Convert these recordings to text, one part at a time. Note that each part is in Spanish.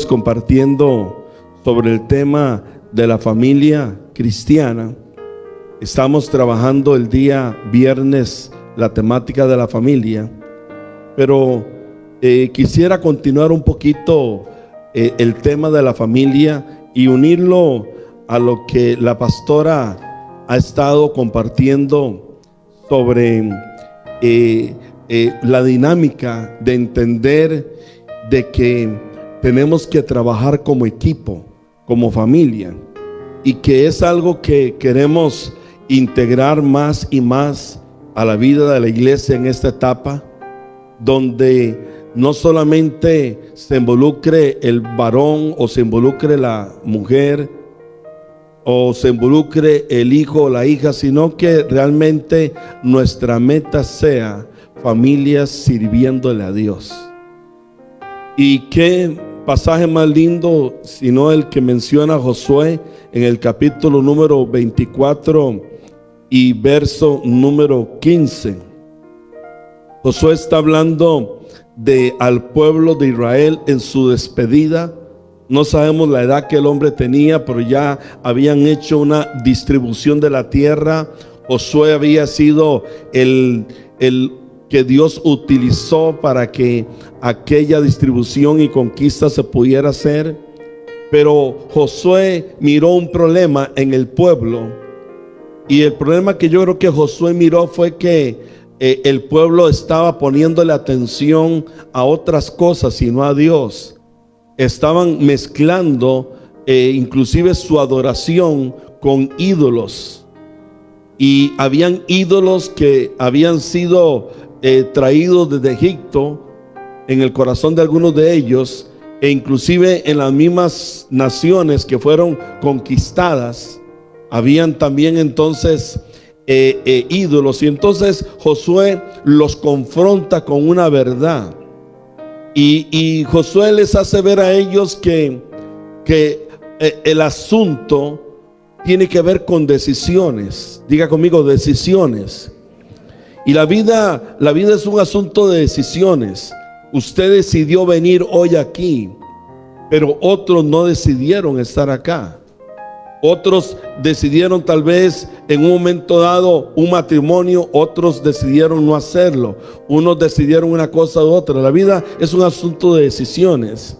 compartiendo sobre el tema de la familia cristiana. Estamos trabajando el día viernes la temática de la familia, pero quisiera continuar un poquito el tema de la familia y unirlo a lo que la pastora ha estado compartiendo sobre la dinámica de entender de que tenemos que trabajar como equipo, como familia, y que es algo que queremos integrar más y más a la vida de la iglesia en esta etapa, donde no solamente se involucre el varón o se involucre la mujer o se involucre el hijo o la hija, sino que realmente nuestra meta sea familias sirviéndole a Dios. Y qué pasaje más lindo sino el que menciona Josué en el capítulo número 24 y verso número 15. Josué está hablando al pueblo de Israel en su despedida. No sabemos la edad que el hombre tenía, pero ya habían hecho una distribución de la tierra. Josué había sido el que Dios utilizó para que aquella distribución y conquista se pudiera hacer. Pero Josué miró un problema en el pueblo, y el problema que yo creo que Josué miró fue que el pueblo estaba poniéndole atención a otras cosas y no a Dios. Estaban mezclando inclusive su adoración con ídolos, y habían ídolos que habían sido traídos desde Egipto en el corazón de algunos de ellos, e inclusive en las mismas naciones que fueron conquistadas habían también entonces ídolos. Y entonces Josué los confronta con una verdad, y Josué les hace ver a ellos que el asunto tiene que ver con decisiones. Diga conmigo, decisiones. Y la vida es un asunto de decisiones. Usted decidió venir hoy aquí, pero otros no decidieron estar acá. Otros decidieron tal vez en un momento dado un matrimonio, otros decidieron no hacerlo. Unos decidieron una cosa u otra. La vida es un asunto de decisiones.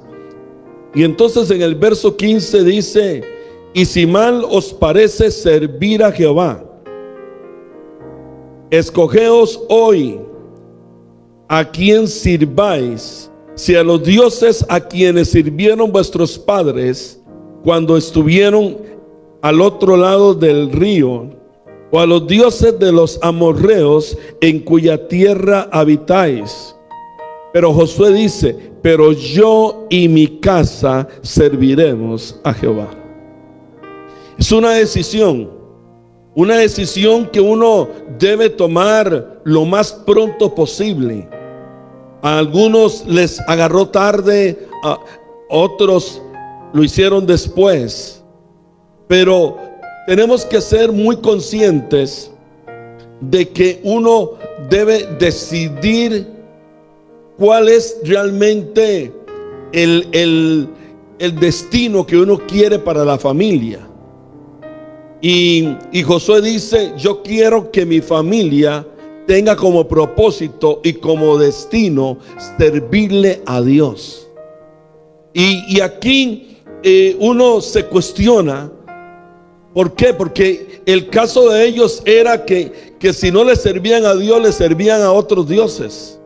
Y entonces en el verso 15 dice: y si mal os parece servir a Jehová, escogeos hoy a quien sirváis, si a los dioses a quienes sirvieron vuestros padres cuando estuvieron al otro lado del río, o a los dioses de los amorreos en cuya tierra habitáis. Pero Josué dice: pero yo y mi casa serviremos a Jehová. Es una decisión que uno debe tomar lo más pronto posible. A algunos les agarró tarde, a otros lo hicieron después, pero tenemos que ser muy conscientes de que uno debe decidir cuál es realmente el destino que uno quiere para la familia. Y Josué dice: yo quiero que mi familia tenga como propósito y como destino servirle a Dios. Y aquí uno se cuestiona, ¿por qué? Porque el caso de ellos era que si no le servían a Dios, le servían a otros dioses.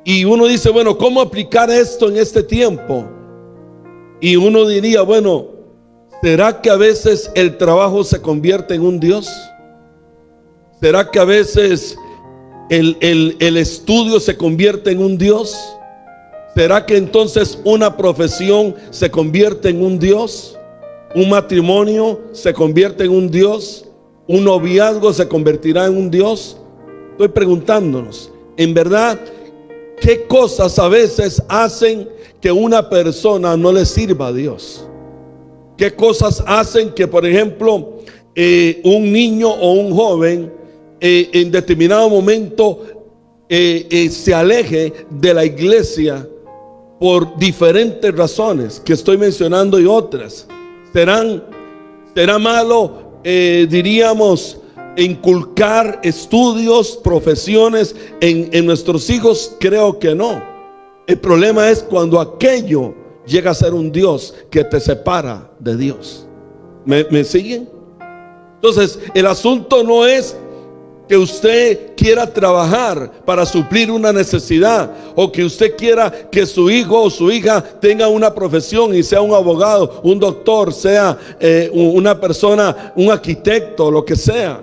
Y uno dice: bueno, ¿cómo aplicar esto en este tiempo? Y uno diría: bueno, ¿será que a veces el trabajo se convierte en un Dios? ¿Será que a veces el estudio se convierte en un Dios? ¿Será que entonces una profesión se convierte en un Dios? ¿Un matrimonio se convierte en un Dios? ¿Un noviazgo se convertirá en un Dios? Estoy preguntándonos, en verdad, ¿qué cosas a veces hacen que una persona no le sirva a Dios? ¿Qué cosas hacen que, por ejemplo, un niño o un joven en determinado momento se aleje de la iglesia por diferentes razones que estoy mencionando y otras. ¿Será malo, diríamos, inculcar estudios, profesiones en nuestros hijos? Creo que no. El problema es cuando aquello llega a ser un Dios que te separa de Dios. ¿Me siguen? Entonces, el asunto no es que usted quiera trabajar para suplir una necesidad, o que usted quiera que su hijo o su hija tenga una profesión y sea un abogado, un doctor, sea una persona, un arquitecto, lo que sea.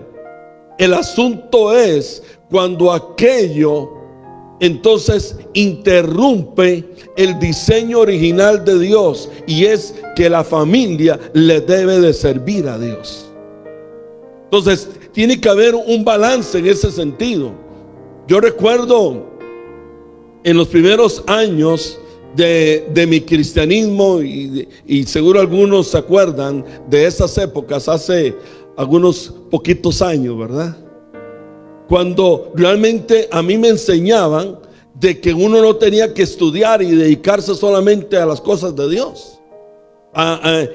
El asunto es cuando aquello entonces interrumpe el diseño original de Dios, y es que la familia le debe de servir a Dios. Entonces tiene que haber un balance en ese sentido. Yo recuerdo en los primeros años de mi cristianismo, y seguro algunos se acuerdan de esas épocas, hace algunos poquitos años, ¿verdad? Cuando realmente a mí me enseñaban de que uno no tenía que estudiar y dedicarse solamente a las cosas de Dios.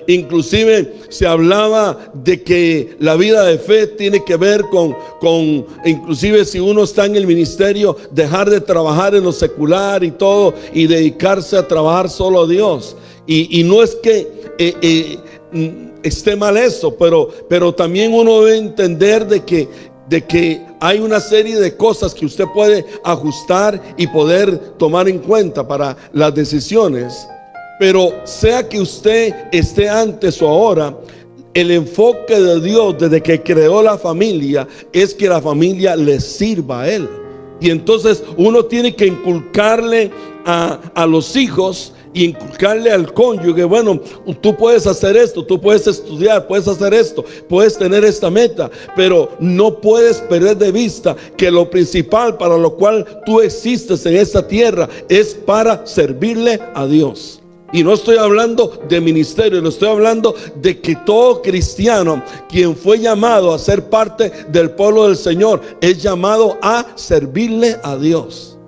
Inclusive se hablaba de que la vida de fe tiene que ver con inclusive si uno está en el ministerio, dejar de trabajar en lo secular y todo, y dedicarse a trabajar solo a Dios. Y no es que esté mal eso, pero también uno debe entender de que hay una serie de cosas que usted puede ajustar y poder tomar en cuenta para las decisiones. Pero sea que usted esté antes o ahora, el enfoque de Dios desde que creó la familia es que la familia le sirva a Él. Y entonces uno tiene que inculcarle a los hijos y inculcarle al cónyuge: bueno, tú puedes hacer esto, tú puedes estudiar, puedes hacer esto, puedes tener esta meta, pero no puedes perder de vista que lo principal para lo cual tú existes en esta tierra es para servirle a Dios. Y no estoy hablando de ministerio, no estoy hablando de que todo cristiano, quien fue llamado a ser parte del pueblo del Señor, es llamado a servirle a Dios.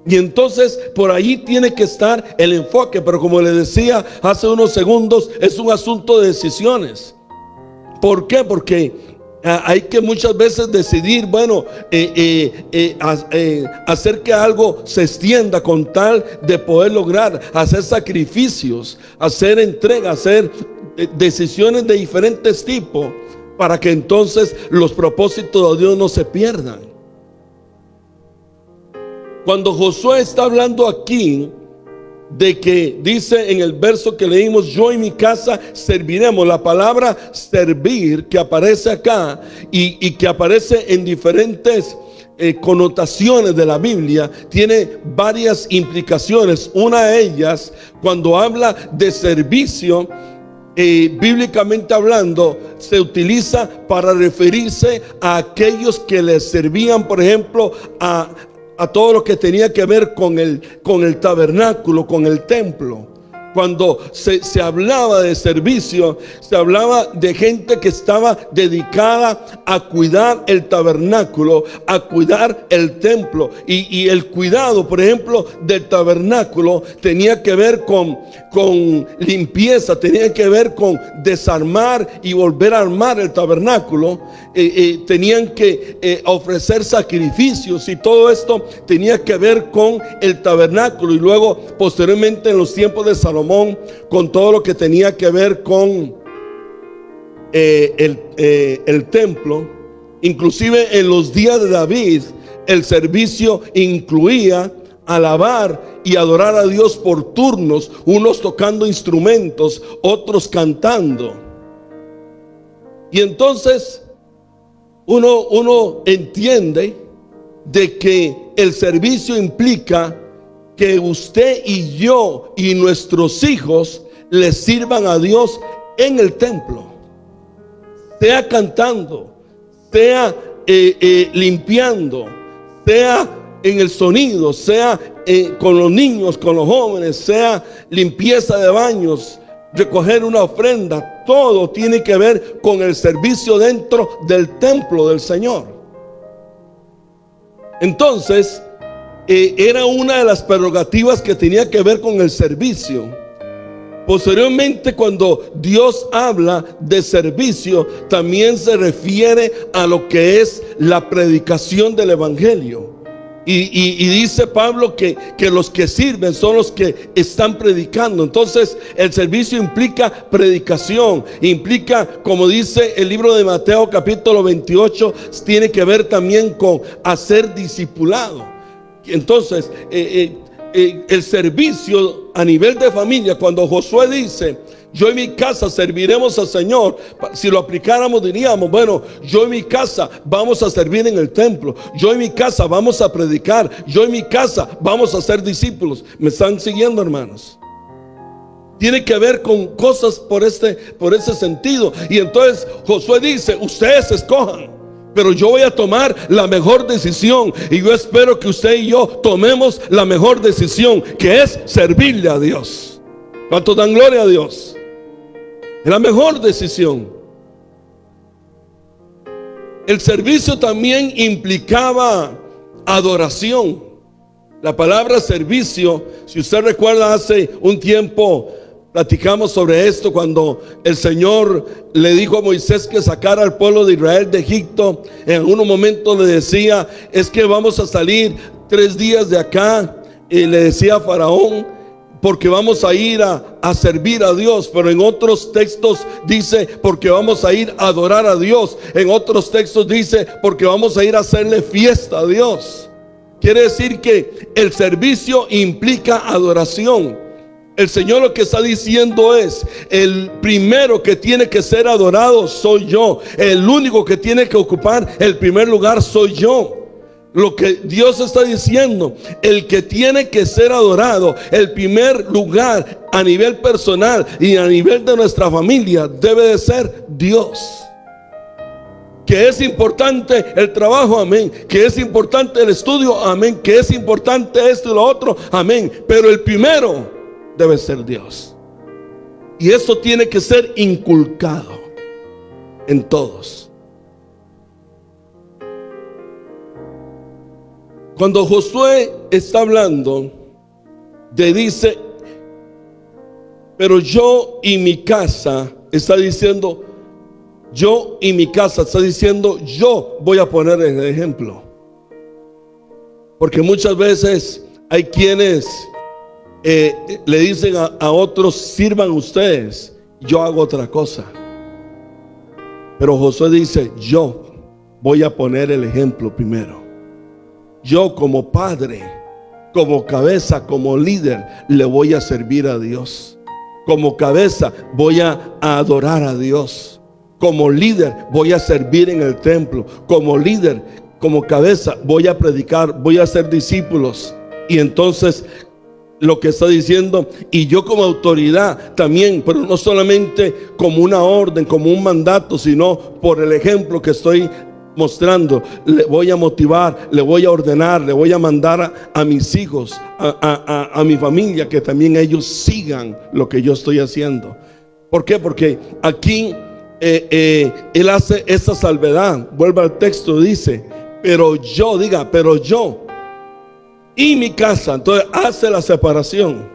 Y entonces por ahí tiene que estar el enfoque. Pero como le decía hace unos segundos, es un asunto de decisiones. ¿Por qué? Porque hay que muchas veces decidir, bueno, hacer que algo se extienda con tal de poder lograr, hacer sacrificios, hacer entrega, hacer decisiones de diferentes tipos, para que entonces los propósitos de Dios no se pierdan. Cuando Josué está hablando aquí de que dice en el verso que leímos: yo y mi casa serviremos, la palabra servir que aparece acá y que aparece en diferentes connotaciones de la Biblia, tiene varias implicaciones. Una de ellas, cuando habla de servicio, bíblicamente hablando, se utiliza para referirse a aquellos que les servían, por ejemplo, a todo lo que tenía que ver con el tabernáculo, con el templo. Cuando se hablaba de servicio, se hablaba de gente que estaba dedicada a cuidar el tabernáculo, a cuidar el templo. Y el cuidado, por ejemplo, del tabernáculo tenía que ver con limpieza, tenía que ver con desarmar y volver a armar el tabernáculo. Tenían que ofrecer sacrificios, y todo esto tenía que ver con el tabernáculo. Y luego posteriormente, en los tiempos de Salomón, con todo lo que tenía que ver con el templo. Inclusive en los días de David, el servicio incluía alabar y adorar a Dios por turnos, unos tocando instrumentos, otros cantando. Y entonces uno entiende de que el servicio implica que usted y yo y nuestros hijos le sirvan a Dios en el templo, sea cantando, sea limpiando, sea en el sonido, sea con los niños, con los jóvenes, sea limpieza de baños, recoger una ofrenda. Todo tiene que ver con el servicio dentro del templo del Señor. Entonces, era una de las prerrogativas que tenía que ver con el servicio. Posteriormente, cuando Dios habla de servicio, también se refiere a lo que es la predicación del evangelio. Y dice Pablo que los que sirven son los que están predicando. Entonces el servicio implica predicación, implica, como dice el libro de Mateo capítulo 28, tiene que ver también con hacer discipulado. Entonces el servicio a nivel de familia, cuando Josué dice: yo y mi casa serviremos al Señor, si lo aplicáramos diríamos: bueno, yo y mi casa vamos a servir en el templo, yo y mi casa vamos a predicar, yo y mi casa vamos a ser discípulos. ¿Me están siguiendo, hermanos? Tiene que ver con cosas por ese sentido. Y entonces Josué dice: ustedes escojan, pero yo voy a tomar la mejor decisión. Y yo espero que usted y yo tomemos la mejor decisión, que es servirle a Dios. ¿Cuántos dan gloria a Dios? Es la mejor decisión. El servicio también implicaba adoración. La palabra servicio, si usted recuerda, hace un tiempo platicamos sobre esto, cuando el Señor le dijo a Moisés que sacara al pueblo de Israel de Egipto. En algún momento le decía: es que vamos a salir 3 días de acá, y le decía a Faraón, porque vamos a ir a servir a Dios. Pero en otros textos dice: porque vamos a ir a adorar a Dios. En otros textos dice: porque vamos a ir a hacerle fiesta a Dios. Quiere decir que el servicio implica adoración. El Señor lo que está diciendo es: el primero que tiene que ser adorado soy yo. El único que tiene que ocupar el primer lugar soy yo. Lo que Dios está diciendo: el que tiene que ser adorado, el primer lugar a nivel personal y a nivel de nuestra familia, debe de ser Dios. Que es importante el trabajo, amén. Que es importante el estudio, amén. Que es importante esto y lo otro, amén. Pero el primero debe ser Dios. Y eso tiene que ser inculcado en todos. Cuando Josué está hablando, dice: pero yo y mi casa, está diciendo yo y mi casa, está diciendo yo voy a poner el ejemplo. Porque muchas veces hay quienes le dicen a otros: sirvan ustedes, yo hago otra cosa. Pero Josué dice: yo voy a poner el ejemplo primero. Yo, como padre, como cabeza, como líder, le voy a servir a Dios. Como cabeza voy a adorar a Dios. Como líder voy a servir en el templo. Como líder, como cabeza, voy a predicar, voy a hacer discípulos. Y entonces lo que está diciendo: y yo como autoridad también, pero no solamente como una orden, como un mandato, sino por el ejemplo que estoy mostrando, le voy a motivar, le voy a ordenar, le voy a mandar a mis hijos, a mi familia, que también ellos sigan lo que yo estoy haciendo. ¿Por qué? Porque aquí él hace esa salvedad. Vuelve al texto, dice: pero yo, diga, pero yo y mi casa. Entonces hace la separación.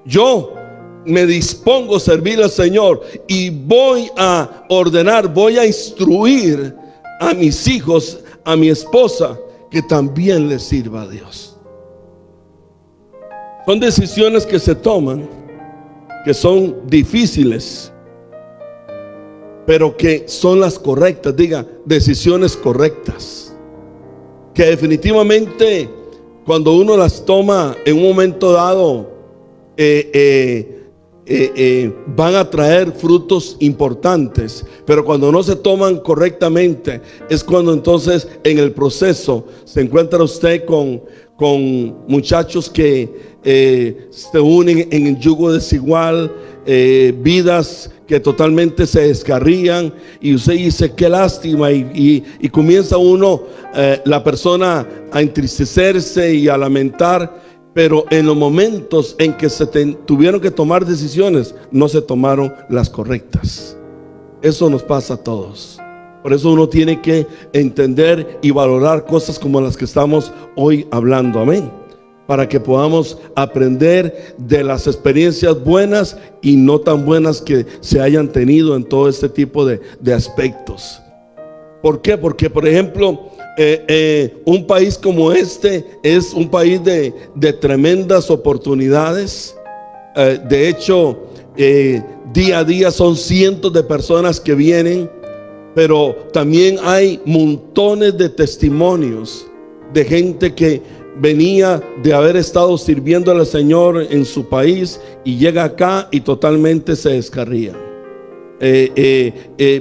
Yo me dispongo a servir al Señor y voy a ordenar, voy a instruir a mis hijos, a mi esposa, que también le sirva a Dios. Son decisiones que se toman, que son difíciles, pero que son las correctas. Diga, decisiones correctas, que definitivamente cuando uno las toma en un momento dado, van a traer frutos importantes. Pero cuando no se toman correctamente, es cuando entonces en el proceso se encuentra usted con muchachos que se unen en el yugo desigual, vidas que totalmente se descarrían, y usted dice: qué lástima, y comienza uno, la persona, a entristecerse y a lamentar. Pero en los momentos en que se tuvieron que tomar decisiones, no se tomaron las correctas. Eso nos pasa a todos. Por eso uno tiene que entender y valorar cosas como las que estamos hoy hablando. Amén. Para que podamos aprender de las experiencias buenas y no tan buenas que se hayan tenido en todo este tipo de aspectos. ¿Por qué? Porque, por ejemplo, un país como este es un país de tremendas oportunidades. De hecho, día a día son cientos de personas que vienen, pero también hay montones de testimonios de gente que venía de haber estado sirviendo al Señor en su país y llega acá y totalmente se descarría.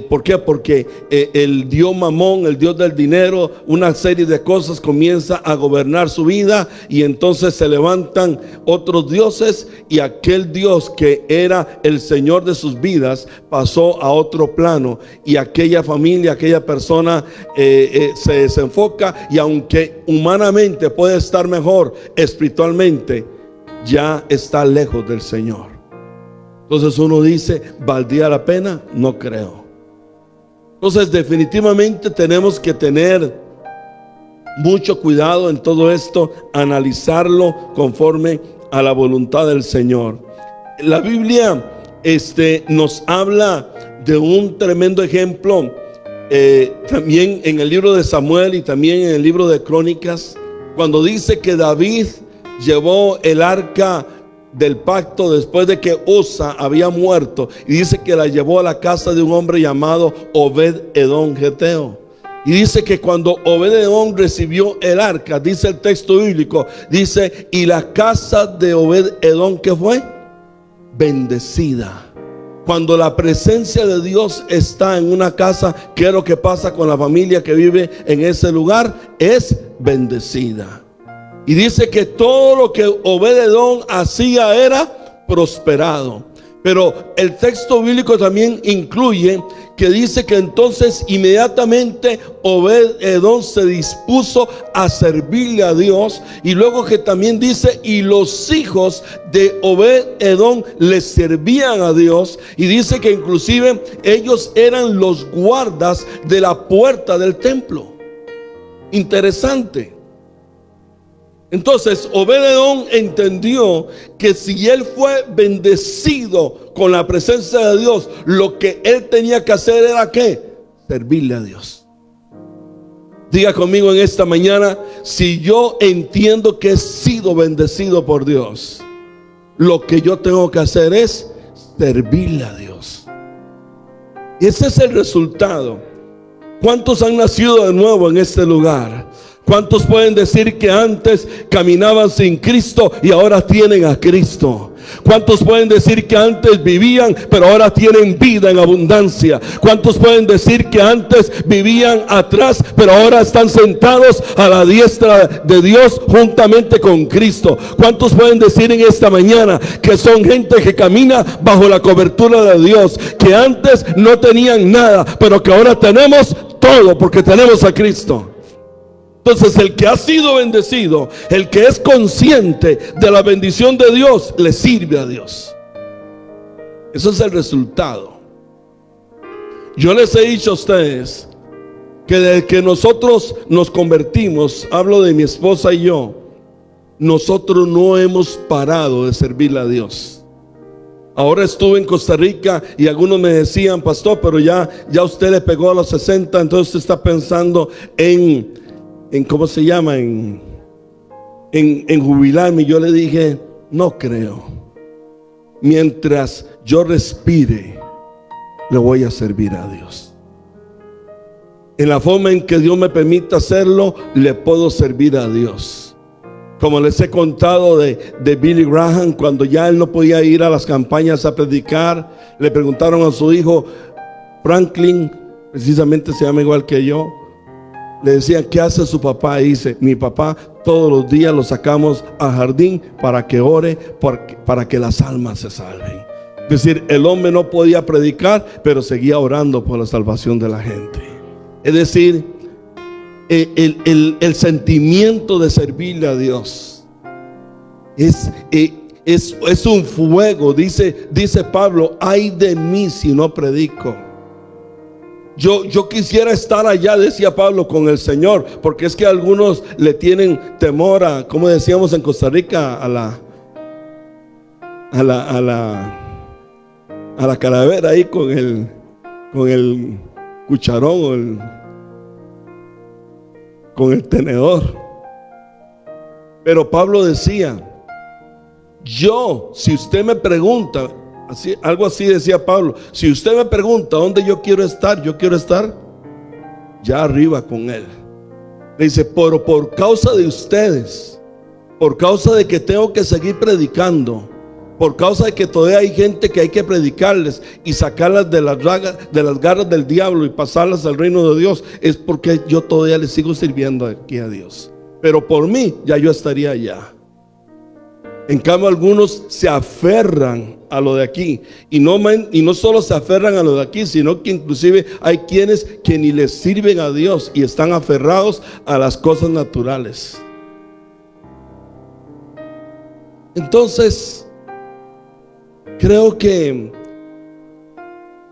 ¿Por qué? Porque el dios Mamón, el dios del dinero, una serie de cosas comienza a gobernar su vida, y entonces se levantan otros dioses, y aquel Dios que era el Señor de sus vidas pasó a otro plano, y aquella familia, aquella persona se desenfoca, y aunque humanamente puede estar mejor, espiritualmente ya está lejos del Señor. Entonces uno dice, ¿valdría la pena? No creo. Entonces definitivamente tenemos que tener mucho cuidado en todo esto, analizarlo conforme a la voluntad del Señor. La Biblia nos habla de un tremendo ejemplo, también en el libro de Samuel y también en el libro de Crónicas, cuando dice que David llevó el arca del pacto después de que Usa había muerto, y dice que la llevó a la casa de un hombre llamado Obed-Edom Geteo. Y dice que cuando Obed-Edom recibió el arca, dice el texto bíblico, dice, y la casa de Obed-Edom, ¿qué fue? Bendecida. Cuando la presencia de Dios está en una casa, ¿qué es lo que pasa con la familia que vive en ese lugar? Es bendecida. Y dice que todo lo que Obed-Edom hacía era prosperado. Pero el texto bíblico también incluye que dice que entonces inmediatamente Obed-Edom se dispuso a servirle a Dios. Y luego que también dice, y los hijos de Obed-Edom le servían a Dios. Y dice que inclusive ellos eran los guardas de la puerta del templo. Interesante. Entonces Obed-Edom entendió que si él fue bendecido con la presencia de Dios, lo que él tenía que hacer era ¿qué? Servirle a Dios. Diga conmigo en esta mañana, si yo entiendo que he sido bendecido por Dios, lo que yo tengo que hacer es servirle a Dios. Y ese es el resultado. ¿Cuántos han nacido de nuevo en este lugar? ¿Cuántos pueden decir que antes caminaban sin Cristo y ahora tienen a Cristo? ¿Cuántos pueden decir que antes vivían pero ahora tienen vida en abundancia? ¿Cuántos pueden decir que antes vivían atrás pero ahora están sentados a la diestra de Dios juntamente con Cristo? ¿Cuántos pueden decir en esta mañana que son gente que camina bajo la cobertura de Dios, que antes no tenían nada pero que ahora tenemos todo porque tenemos a Cristo? Entonces el que ha sido bendecido, el que es consciente de la bendición de Dios, le sirve a Dios. Eso es el resultado. Yo les he dicho a ustedes que desde que nosotros nos convertimos, hablo de mi esposa y yo, nosotros no hemos parado de servirle a Dios. Ahora estuve en Costa Rica y algunos me decían, pastor, pero ya usted le pegó a los 60, entonces usted está pensando en ¿cómo se llama? En jubilarme. Yo le dije, no creo. Mientras yo respire, le voy a servir a Dios. En la forma en que Dios me permita hacerlo, le puedo servir a Dios. Como les he contado de Billy Graham, cuando ya él no podía ir a las campañas a predicar, le preguntaron a su hijo Franklin, precisamente se llama igual que yo. Le decían, ¿qué hace su papá? Y dice, mi papá todos los días lo sacamos al jardín para que ore, para que las almas se salven. Es decir, el hombre no podía predicar, pero seguía orando por la salvación de la gente. Es decir, el sentimiento de servirle a Dios es un fuego. Dice Pablo, ay de mí si no predico. yo quisiera estar allá, decía Pablo, con el Señor, porque es que algunos le tienen temor a, como decíamos en Costa Rica, a la calavera ahí con el cucharón o con el tenedor. Pero Pablo decía, si usted me pregunta, algo así decía Pablo, si usted me pregunta dónde yo quiero estar ya arriba con él. Le dice, pero por causa de ustedes, por causa de que tengo que seguir predicando, por causa de que todavía hay gente que hay que predicarles y sacarlas de las garras del diablo y pasarlas al reino de Dios, es porque yo todavía le sigo sirviendo aquí a Dios. Pero por mí ya yo estaría allá. En cambio, algunos se aferran a lo de aquí, y no solo se aferran a lo de aquí, sino que inclusive hay quienes que ni les sirven a Dios y están aferrados a las cosas naturales. Entonces, creo que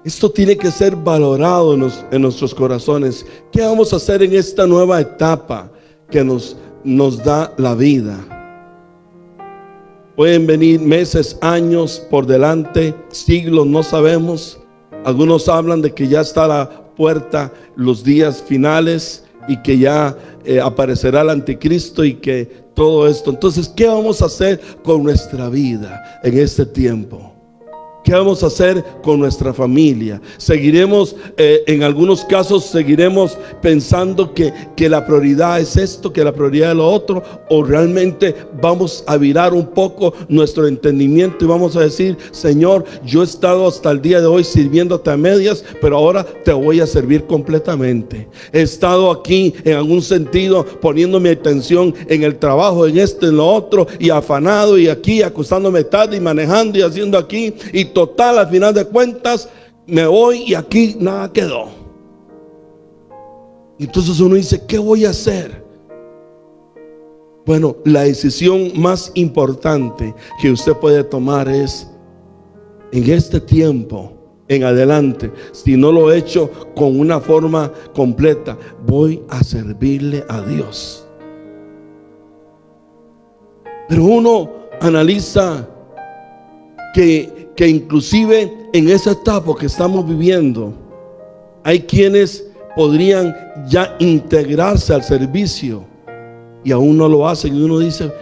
esto tiene que ser valorado en nuestros corazones. ¿Qué vamos a hacer en esta nueva etapa que nos da la vida? Pueden venir meses, años por delante, siglos, no sabemos. Algunos hablan de que ya está a la puerta los días finales y que ya aparecerá el anticristo y que todo esto. Entonces, ¿qué vamos a hacer con nuestra vida en este tiempo? ¿Qué vamos a hacer con nuestra familia? Seguiremos, en algunos casos seguiremos pensando que la prioridad es esto, que la prioridad es lo otro, o realmente vamos a virar un poco nuestro entendimiento y vamos a decir, Señor, yo he estado hasta el día de hoy sirviéndote a medias, pero ahora te voy a servir completamente. He estado aquí en algún sentido poniendo mi atención en el trabajo, en esto, en lo otro, y afanado, y aquí acostándome tarde y manejando y haciendo aquí, y total, al final de cuentas me voy y aquí nada quedó. Entonces uno dice, ¿qué voy a hacer? Bueno, la decisión más importante que usted puede tomar es, en este tiempo en adelante, si no lo he hecho con una forma completa, voy a servirle a Dios. Pero uno analiza que inclusive en esa etapa que estamos viviendo, hay quienes podrían ya integrarse al servicio y aún no lo hacen, y uno dice,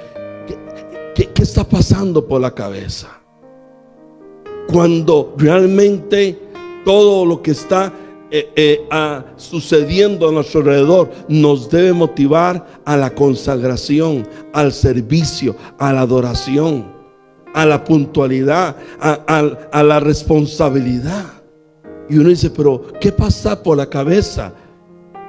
¿qué está pasando por la cabeza? Cuando realmente todo lo que está sucediendo a nuestro alrededor nos debe motivar a la consagración, al servicio, a la adoración, a la puntualidad, a la responsabilidad. Y uno dice, pero ¿qué pasa por la cabeza?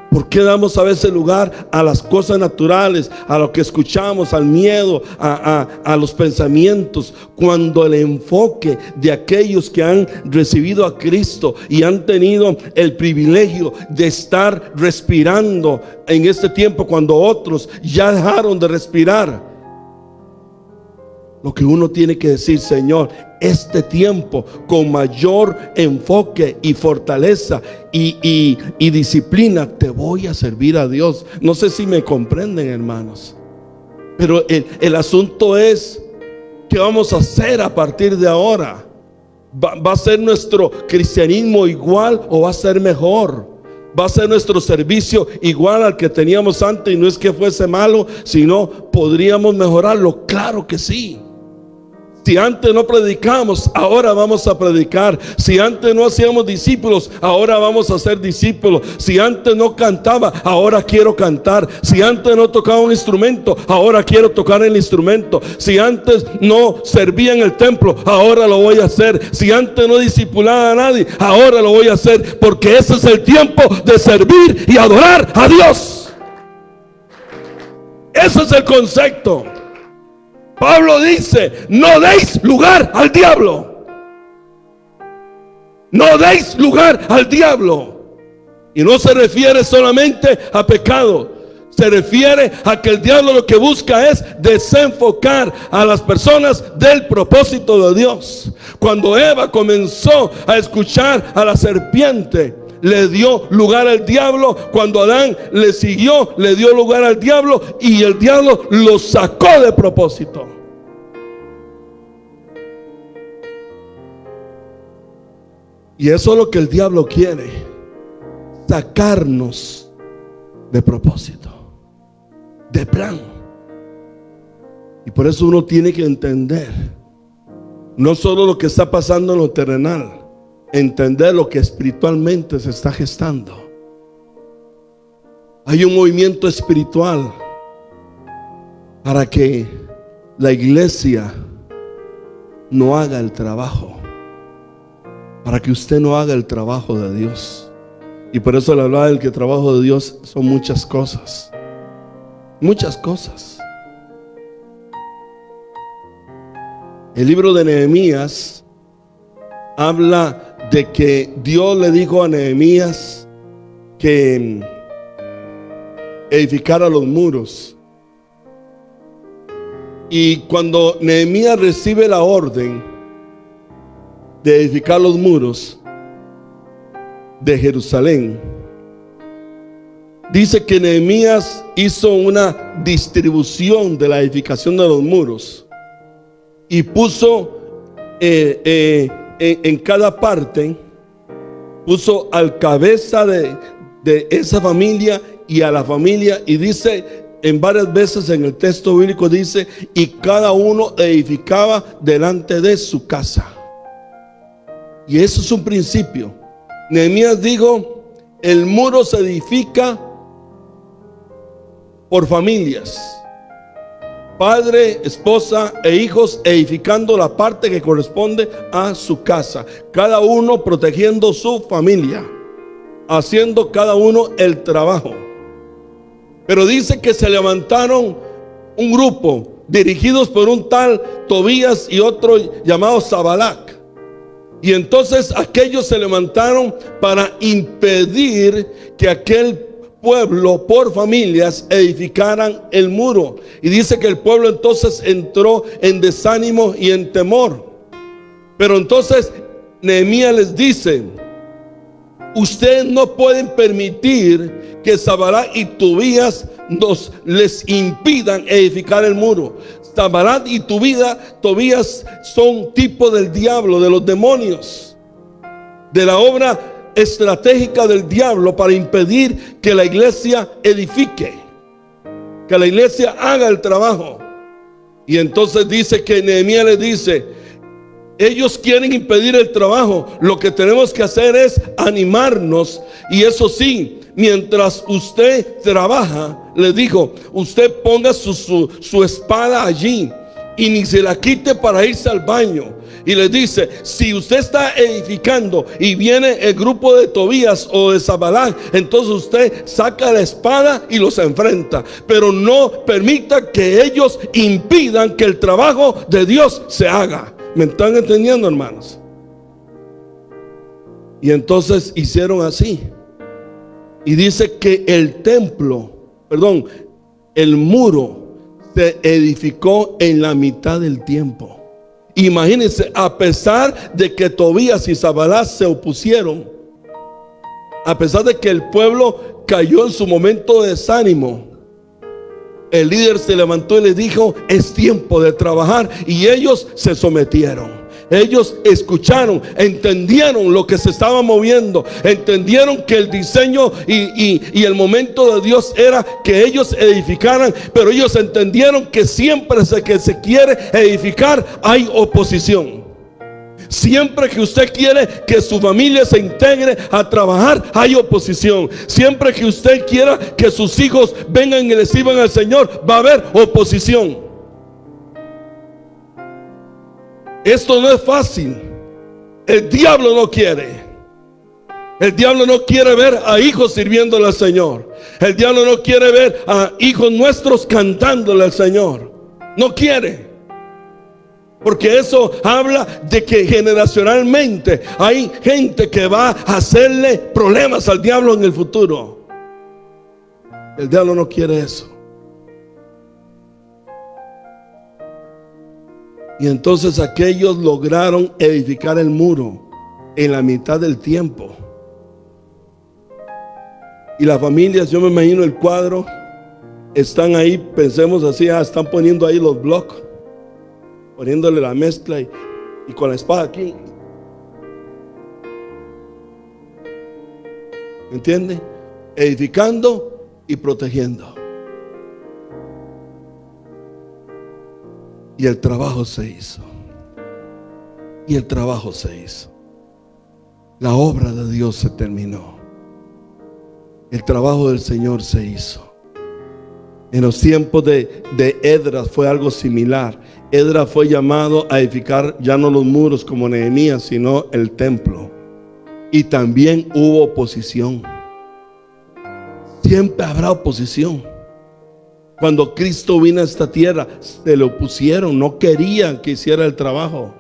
¿Por qué damos a veces lugar a las cosas naturales, a lo que escuchamos, al miedo, a los pensamientos, cuando el enfoque de aquellos que han recibido a Cristo y han tenido el privilegio de estar respirando en este tiempo, cuando otros ya dejaron de respirar? Lo que uno tiene que decir, Señor, este tiempo con mayor enfoque y fortaleza y disciplina, te voy a servir a Dios. No sé si me comprenden, hermanos, pero el asunto es, ¿qué vamos a hacer a partir de ahora? ¿Va a ser nuestro cristianismo igual o va a ser mejor? ¿Va a ser nuestro servicio igual al que teníamos antes? Y no es que fuese malo, sino podríamos mejorarlo. Claro que sí. Si antes no predicamos, ahora vamos a predicar. Si antes no hacíamos discípulos, ahora vamos a ser discípulos. Si antes no cantaba, ahora quiero cantar. Si antes no tocaba un instrumento, ahora quiero tocar el instrumento. Si antes no servía en el templo, ahora lo voy a hacer. Si antes no discipulaba a nadie, ahora lo voy a hacer, porque ese es el tiempo de servir y adorar a Dios. Ese es el concepto. Pablo dice, no deis lugar al diablo. No deis lugar al diablo. Y no se refiere solamente a pecado. Se refiere a que el diablo lo que busca es desenfocar a las personas del propósito de Dios. Cuando Eva comenzó a escuchar a la serpiente, le dio lugar al diablo. Cuando Adán le siguió, le dio lugar al diablo, y el diablo lo sacó de propósito. Y eso es lo que el diablo quiere: sacarnos de propósito, de plan. Y por eso uno tiene que entender no solo lo que está pasando en lo terrenal, entender lo que espiritualmente se está gestando. Hay un movimiento espiritual para que la iglesia no haga el trabajo, para que usted no haga el trabajo de Dios. Y por eso le hablaba del que el trabajo de Dios son muchas cosas. Muchas cosas. El libro de Nehemías habla de que Dios le dijo a Nehemías que edificara los muros. Y cuando Nehemías recibe la orden de edificar los muros de Jerusalén, dice que Nehemías hizo una distribución de la edificación de los muros y puso en cada parte, puso al cabeza de esa familia y a la familia, y dice en varias veces en el texto bíblico, dice, y cada uno edificaba delante de su casa. Y eso es un principio. Nehemías dijo: el muro se edifica por familias, padre, esposa e hijos, edificando la parte que corresponde a su casa, cada uno protegiendo su familia, haciendo cada uno el trabajo. Pero dice que se levantaron un grupo dirigidos por un tal Tobías y otro llamado Sabalac. Y entonces aquellos se levantaron para impedir que aquel pueblo por familias edificaran el muro. Y dice que el pueblo entonces entró en desánimo y en temor. Pero entonces Nehemías les dice: ustedes no pueden permitir que Sanbalat y Tobías les impidan edificar el muro. Sanbalat y Tobías son tipo del diablo, de los demonios, de la obra estratégica del diablo para impedir que la iglesia edifique, que la iglesia haga el trabajo. Y entonces dice que Nehemías les dice: ellos quieren impedir el trabajo, lo que tenemos que hacer es animarnos. Y eso sí, mientras usted trabaja, le dijo, usted ponga su espada allí y ni se la quite para irse al baño. Y le dice: si usted está edificando y viene el grupo de Tobías o de Sanbalat, entonces usted saca la espada y los enfrenta, pero no permita que ellos impidan que el trabajo de Dios se haga. ¿Me están entendiendo, hermanos? Y entonces hicieron así. Y dice que el muro se edificó en la mitad del tiempo. Imagínense, a pesar de que Tobías y Sanbalat se opusieron, a pesar de que el pueblo cayó en su momento de desánimo, el líder se levantó y les dijo: es tiempo de trabajar. Y ellos se sometieron. Ellos escucharon, entendieron lo que se estaba moviendo, entendieron que el diseño y el momento de Dios era que ellos edificaran. Pero ellos entendieron que siempre que se quiere edificar hay oposición. Siempre que usted quiere que su familia se integre a trabajar, hay oposición. Siempre que usted quiera que sus hijos vengan y le sirvan al Señor, va a haber oposición. Esto no es fácil. El diablo no quiere. El diablo no quiere ver a hijos sirviéndole al Señor. El diablo no quiere ver a hijos nuestros cantándole al Señor. No quiere. Porque eso habla de que generacionalmente hay gente que va a hacerle problemas al diablo en el futuro. El diablo no quiere eso. Y entonces aquellos lograron edificar el muro en la mitad del tiempo. Y las familias, yo me imagino el cuadro, están ahí, pensemos así, están poniendo ahí los blocos, poniéndole la mezcla y con la espada aquí. ¿Entiende? Edificando y protegiendo. Y el trabajo se hizo. Y el trabajo se hizo. La obra de Dios se terminó. El trabajo del Señor se hizo. En los tiempos de Esdras fue algo similar. Esdras fue llamado a edificar ya no los muros como Nehemías, sino el templo. Y también hubo oposición. Siempre habrá oposición. Cuando Cristo vino a esta tierra, se le opusieron, no querían que hiciera el trabajo.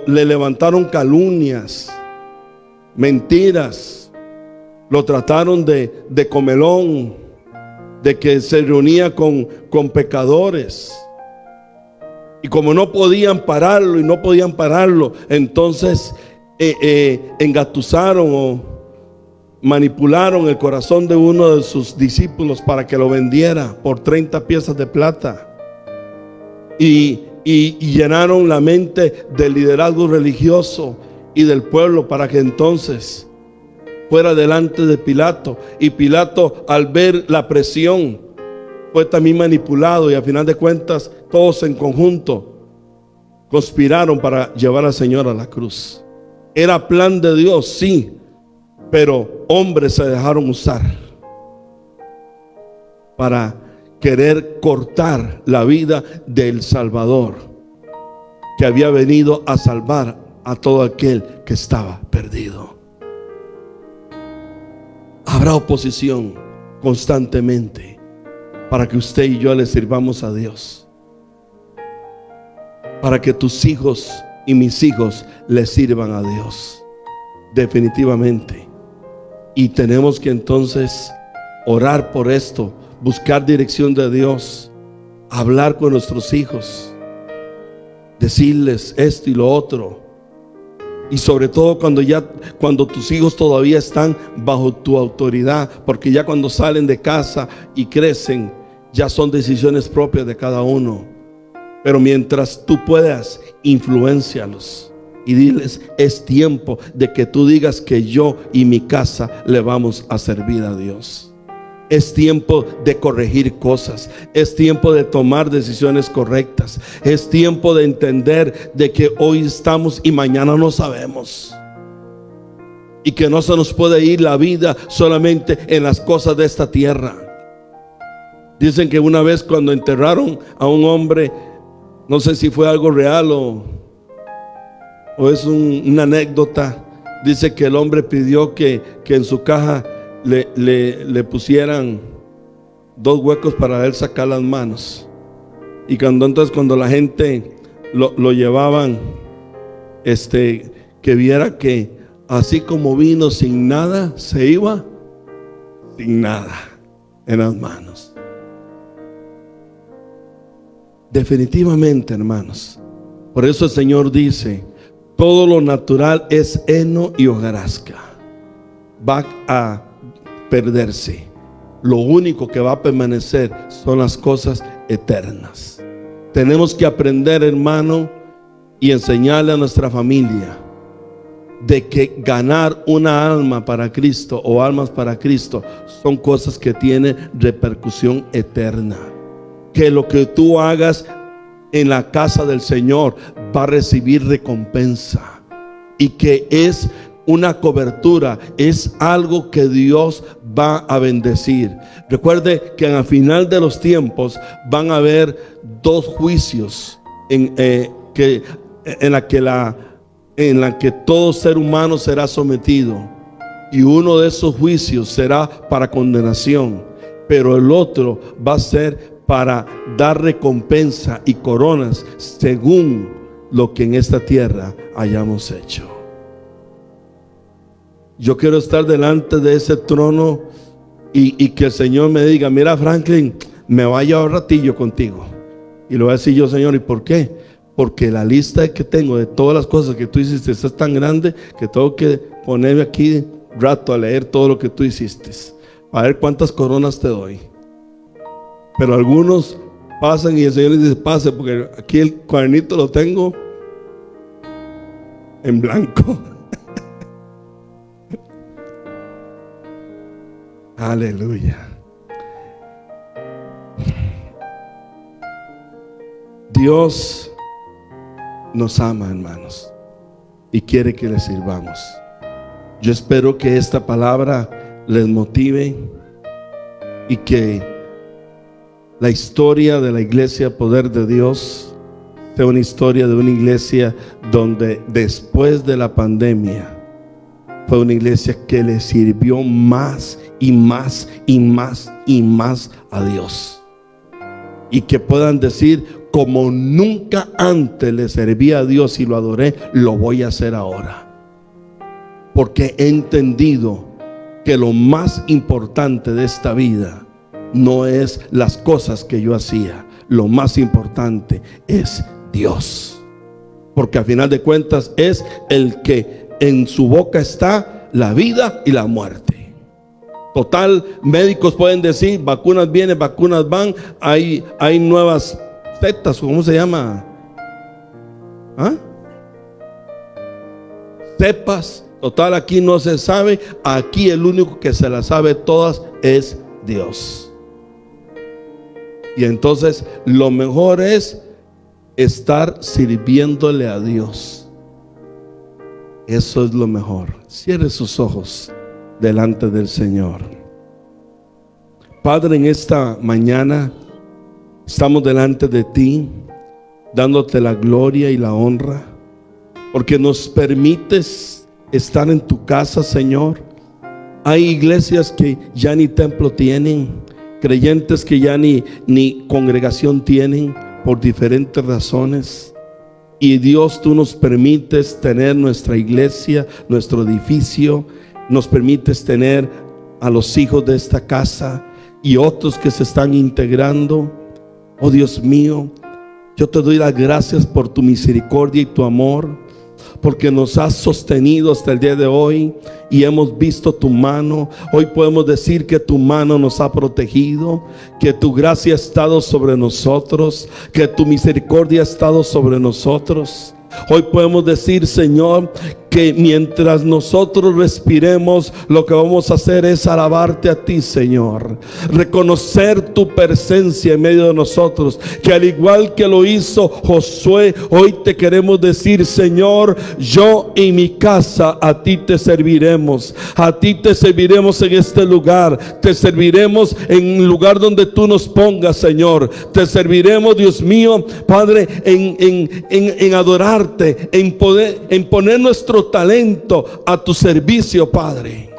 Le levantaron calumnias, mentiras. Lo trataron de comelón, de que se reunía con pecadores. Y como no podían pararlo, entonces engatusaron o manipularon el corazón de uno de sus discípulos para que lo vendiera por 30 piezas de plata. Y llenaron la mente del liderazgo religioso y del pueblo para que entonces fuera delante de Pilato. Y Pilato, al ver la presión, fue también manipulado, y a final de cuentas todos en conjunto conspiraron para llevar al Señor a la cruz. Era plan de Dios, sí, pero hombres se dejaron usar para querer cortar la vida del Salvador, que había venido a salvar a todo aquel que estaba perdido. Habrá oposición constantemente para que usted y yo le sirvamos a Dios, para que tus hijos y mis hijos le sirvan a Dios, definitivamente. Y tenemos que entonces orar por esto, buscar dirección de Dios, hablar con nuestros hijos, decirles esto y lo otro. Y sobre todo cuando tus hijos todavía están bajo tu autoridad, porque ya cuando salen de casa y crecen, ya son decisiones propias de cada uno. Pero mientras tú puedas, influéncialos y diles: es tiempo de que tú digas que yo y mi casa le vamos a servir a Dios. Es tiempo de corregir cosas. Es tiempo de tomar decisiones correctas. Es tiempo de entender de que hoy estamos y mañana no sabemos. Y que no se nos puede ir la vida solamente en las cosas de esta tierra. Dicen que una vez cuando enterraron a un hombre, no sé si fue algo real o es una anécdota, dice que el hombre pidió que en su caja le pusieran 2 huecos para él sacar las manos. Y cuando la gente lo llevaban, que viera que así como vino sin nada, se iba sin nada en las manos. Definitivamente, hermanos. Por eso el Señor dice: todo lo natural es heno y hojarasca, va a perderse. Lo único que va a permanecer son las cosas eternas. Tenemos que aprender, hermano, y enseñarle a nuestra familia de que ganar una alma para Cristo o almas para Cristo son cosas que tienen repercusión eterna. Que lo que tú hagas en la casa del Señor va a recibir recompensa, y que es una cobertura, es algo que Dios va a bendecir. Recuerde que al final de los tiempos van a haber 2 juicios en la que todo ser humano será sometido, y uno de esos juicios será para condenación, pero el otro va a ser para dar recompensa y coronas según lo que en esta tierra hayamos hecho. Yo quiero estar delante de ese trono y que el Señor me diga: mira, Franklin, me vaya un ratillo contigo. Y le voy a decir yo: Señor, ¿y por qué? Porque la lista que tengo de todas las cosas que tú hiciste es tan grande que tengo que ponerme aquí rato a leer todo lo que tú hiciste, a ver cuántas coronas te doy. Pero algunos pasan y el Señor les dice: pase, porque aquí el cuadernito lo tengo en blanco. Aleluya. Dios nos ama, hermanos, y quiere que le sirvamos. Yo espero que esta palabra les motive y que la historia de la iglesia Poder de Dios sea una historia de una iglesia donde después de la pandemia fue una iglesia que le sirvió más y más y más y más a Dios, y que puedan decir: como nunca antes le serví a Dios y lo adoré, lo voy a hacer ahora, porque he entendido que lo más importante de esta vida no es las cosas que yo hacía, lo más importante es Dios, porque a final de cuentas es el que en su boca está la vida y la muerte. Total, médicos pueden decir: vacunas vienen, vacunas van, hay nuevas cepas, ¿cómo se llama? Cepas. Total, aquí no se sabe. Aquí el único que se las sabe todas es Dios. Y entonces lo mejor es estar sirviéndole a Dios. Eso es lo mejor. Cierre sus ojos delante del Señor. Padre, en esta mañana estamos delante de ti, dándote la gloria y la honra, porque nos permites estar en tu casa, Señor. Hay iglesias que ya ni templo tienen, creyentes que ya ni congregación tienen por diferentes razones. Y Dios, tú nos permites tener nuestra iglesia, nuestro edificio, nos permites tener a los hijos de esta casa y otros que se están integrando. Oh Dios mío, yo te doy las gracias por tu misericordia y tu amor, porque nos has sostenido hasta el día de hoy y hemos visto tu mano. Hoy podemos decir que tu mano nos ha protegido, que tu gracia ha estado sobre nosotros, que tu misericordia ha estado sobre nosotros. Hoy podemos decir, Señor, que mientras nosotros respiremos, lo que vamos a hacer es alabarte a ti, Señor, reconocer tu presencia en medio de nosotros, que al igual que lo hizo Josué, hoy te queremos decir, Señor, yo y mi casa a ti te serviremos, a ti te serviremos en este lugar, te serviremos en el lugar donde tú nos pongas, Señor, te serviremos, Dios mío, Padre, en adorarte, en poner nuestro talento a tu servicio, Padre.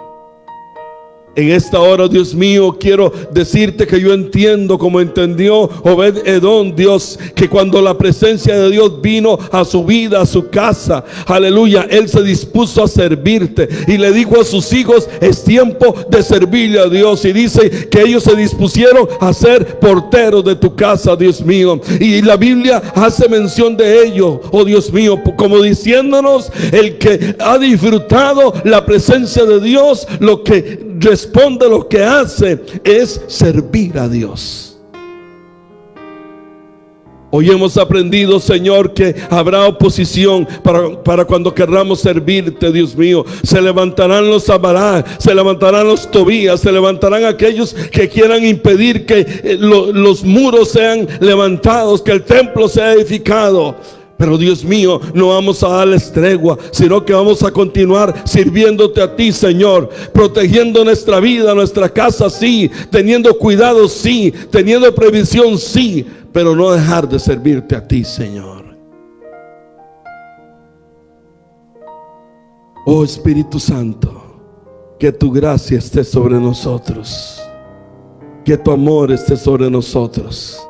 En esta hora, Dios mío, quiero decirte que yo entiendo como entendió Obed-Edom, Dios, que cuando la presencia de Dios vino a su vida, a su casa, aleluya, él se dispuso a servirte y le dijo a sus hijos: es tiempo de servirle a Dios. Y dice que ellos se dispusieron a ser porteros de tu casa, Dios mío, y la Biblia hace mención de ello, oh Dios mío, como diciéndonos: el que ha disfrutado la presencia de Dios, lo que responde, lo que hace es servir a Dios. Hoy hemos aprendido, Señor, que habrá oposición para cuando querramos servirte, Dios mío. Se levantarán los Amará, se levantarán los Tobías, se levantarán aquellos que quieran impedir que los muros sean levantados, que el templo sea edificado. Pero Dios mío, no vamos a darles tregua, sino que vamos a continuar sirviéndote a ti, Señor, protegiendo nuestra vida, nuestra casa, sí, teniendo cuidado, sí, teniendo previsión, sí, pero no dejar de servirte a ti, Señor. Oh Espíritu Santo, que tu gracia esté sobre nosotros, que tu amor esté sobre nosotros.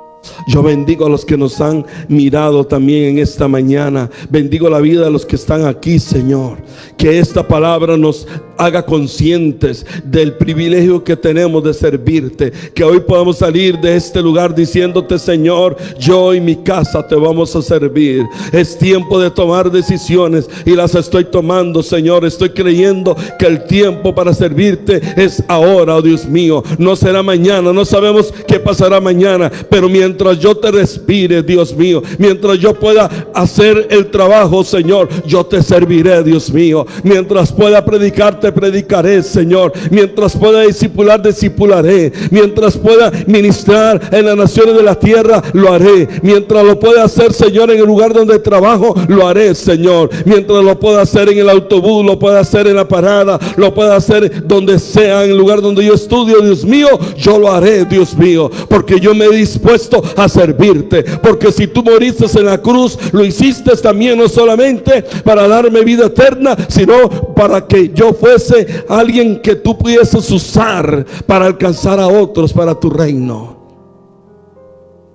Yo bendigo a los que nos han mirado también en esta mañana. Bendigo la vida de los que están aquí, Señor. Que esta palabra nos haga conscientes del privilegio que tenemos de servirte, que hoy podamos salir de este lugar diciéndote: Señor, yo y mi casa te vamos a servir. Es tiempo de tomar decisiones y las estoy tomando, Señor. Estoy creyendo que el tiempo para servirte es ahora, oh Dios mío. No será mañana, no sabemos qué pasará mañana, pero mientras yo te respire, Dios mío, mientras yo pueda hacer el trabajo, Señor, yo te serviré, Dios mío. Mientras pueda predicar, te predicaré, Señor. Mientras pueda discipular, discipularé. Mientras pueda ministrar en las naciones de la tierra, lo haré. Mientras lo pueda hacer, Señor, en el lugar donde trabajo, lo haré, Señor. Mientras lo pueda hacer en el autobús, lo pueda hacer en la parada, lo pueda hacer donde sea, en el lugar donde yo estudio, Dios mío, yo lo haré, Dios mío, porque yo me he dispuesto a servirte. Porque si tú moriste en la cruz, lo hiciste también no solamente para darme vida eterna, sino para que yo fuese alguien que tú pudieses usar para alcanzar a otros para tu reino.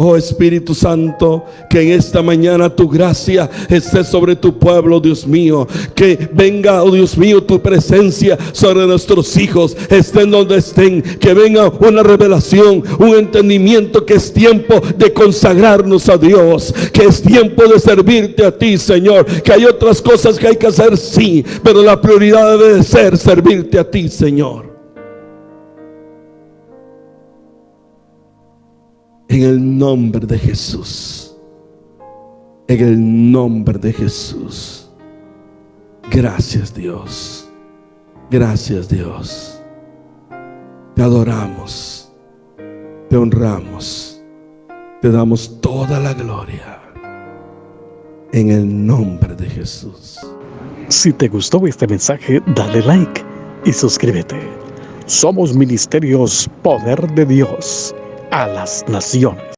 Oh Espíritu Santo, que en esta mañana tu gracia esté sobre tu pueblo, Dios mío. Que venga, oh Dios mío, tu presencia sobre nuestros hijos, estén donde estén. Que venga una revelación, un entendimiento que es tiempo de consagrarnos a Dios, que es tiempo de servirte a ti, Señor. Que hay otras cosas que hay que hacer, sí, pero la prioridad debe de ser servirte a ti, Señor. En el nombre de Jesús. En el nombre de Jesús. Gracias, Dios. Gracias, Dios. Te adoramos. Te honramos. Te damos toda la gloria. En el nombre de Jesús. Si te gustó este mensaje, dale like y suscríbete. Somos Ministerios Poder de Dios a las Naciones.